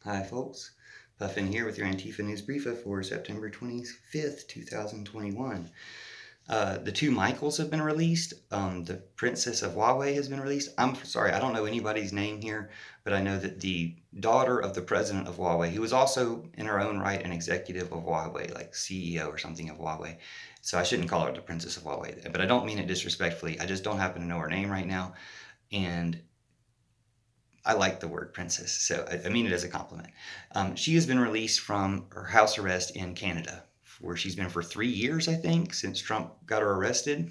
Hi, folks. Puffin here with your Antifa News Briefa for September 25th, 2021. The two Michaels have been released. The Princess of Huawei has been released. I'm sorry, I don't know anybody's name here, but I know that the daughter of the president of Huawei, who was also in her own right an executive of Huawei, like CEO or something of Huawei. So I shouldn't call her the Princess of Huawei, but I don't mean it disrespectfully. I just don't happen to know her name right now. And I like the word princess, so I mean it as a compliment. She has been released from her house arrest in Canada, where she's been for 3 years, I think, since Trump got her arrested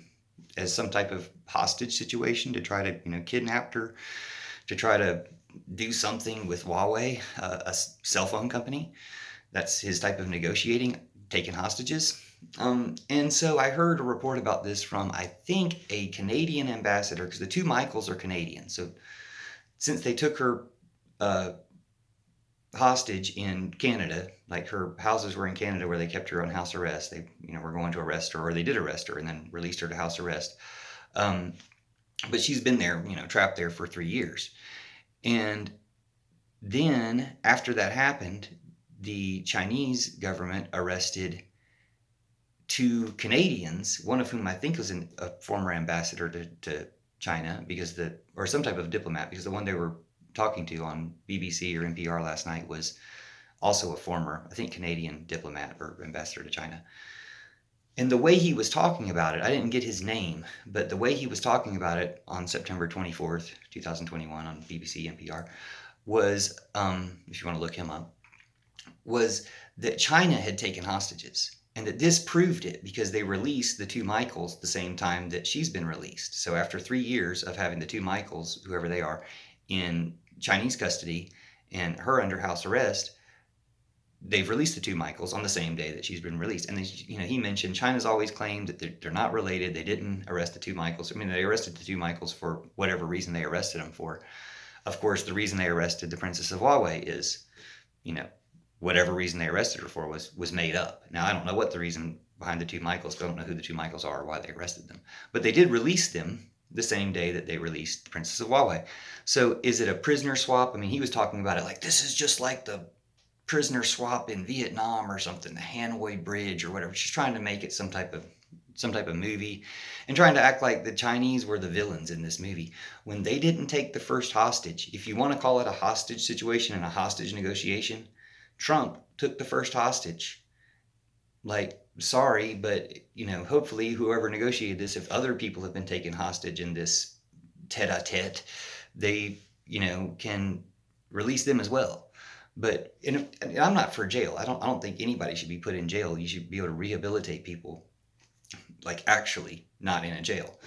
as some type of hostage situation to try to, kidnap her, to try to do something with Huawei, a cell phone company. That's his type of negotiating, taking hostages. And so I heard a report about this from, I think, a Canadian ambassador, because the two Michaels are Canadian. So since they took her hostage in Canada, like her houses were in Canada where they kept her on house arrest. They, were going to arrest her, or they did arrest her and then released her to house arrest. But she's been there, trapped there for 3 years. And then after that happened, the Chinese government arrested two Canadians, one of whom I think was a former ambassador to China, or some type of diplomat, because the one they were talking to on BBC or NPR last night was also a former, I think, Canadian diplomat or ambassador to China. And the way he was talking about it, I didn't get his name, but the way he was talking about it on September 24th, 2021 on BBC NPR was, if you want to look him up, was that China had taken hostages. And that this proved it because they released the two Michaels the same time that she's been released. So after 3 years of having the two Michaels, whoever they are, in Chinese custody and her under house arrest, they've released the two Michaels on the same day that she's been released. And then, he mentioned China's always claimed that they're not related. They didn't arrest the two Michaels. I mean, they arrested the two Michaels for whatever reason they arrested them for. Of course, the reason they arrested the Princess of Huawei is, whatever reason they arrested her for was made up. Now, I don't know what the reason behind the two Michaels. I don't know who the two Michaels are or why they arrested them. But they did release them the same day that they released the Princess of Huawei. So is it a prisoner swap? I mean, he was talking about it like, this is just like the prisoner swap in Vietnam or something, the Hanoi Bridge or whatever. She's trying to make it some type of movie and trying to act like the Chinese were the villains in this movie when they didn't take the first hostage. If you want to call it a hostage situation and a hostage negotiation, Trump took the first hostage. Like, sorry, but, hopefully whoever negotiated this, if other people have been taken hostage in this tete-a-tete, they, can release them as well. But I'm not for jail. I don't think anybody should be put in jail. You should be able to rehabilitate people, like actually not in a jail.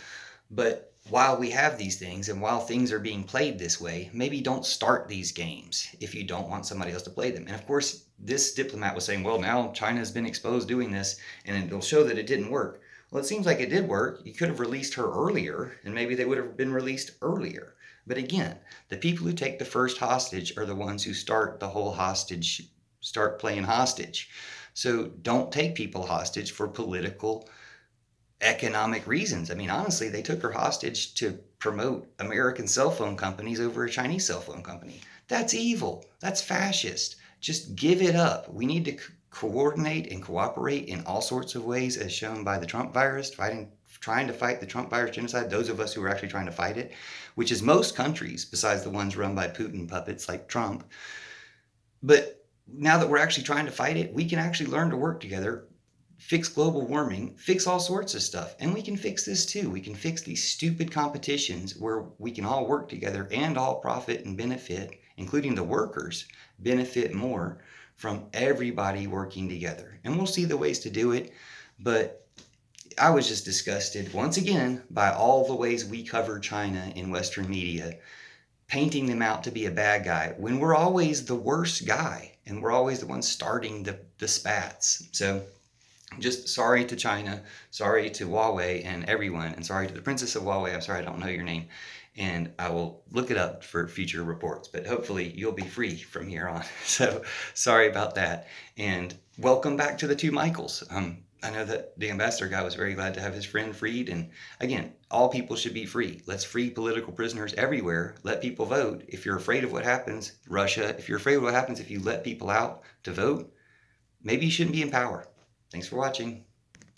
But while we have these things and while things are being played this way, maybe don't start these games if you don't want somebody else to play them. And of course, this diplomat was saying, well, now China's been exposed doing this and it'll show that it didn't work. Well, it seems like it did work. You could have released her earlier and maybe they would have been released earlier. But again, the people who take the first hostage are the ones who start the whole start playing hostage. So don't take people hostage for political economic reasons. I mean, honestly, they took her hostage to promote American cell phone companies over a Chinese cell phone company. That's evil. That's fascist. Just give it up. We need to coordinate and cooperate in all sorts of ways, as shown by the Trump virus, trying to fight the Trump virus genocide, those of us who are actually trying to fight it, which is most countries besides the ones run by Putin puppets like Trump. But now that we're actually trying to fight it, we can actually learn to work together, fix global warming, fix all sorts of stuff. And we can fix this too. We can fix these stupid competitions where we can all work together and all profit and benefit, including the workers, benefit more from everybody working together. And we'll see the ways to do it. But I was just disgusted once again by all the ways we cover China in Western media, painting them out to be a bad guy when we're always the worst guy and we're always the ones starting the spats. So just sorry to China, sorry to Huawei and everyone, and sorry to the Princess of Huawei. I'm sorry I don't know your name, and I will look it up for future reports, but hopefully you'll be free from here on. So sorry about that, and welcome back to the two Michaels. I know that the ambassador guy was very glad to have his friend freed. And again, all people should be free. Let's free political prisoners everywhere. Let people vote. If you're afraid of what happens, Russia, if you're afraid of what happens if you let people out to vote, maybe you shouldn't be in power. Thanks for watching.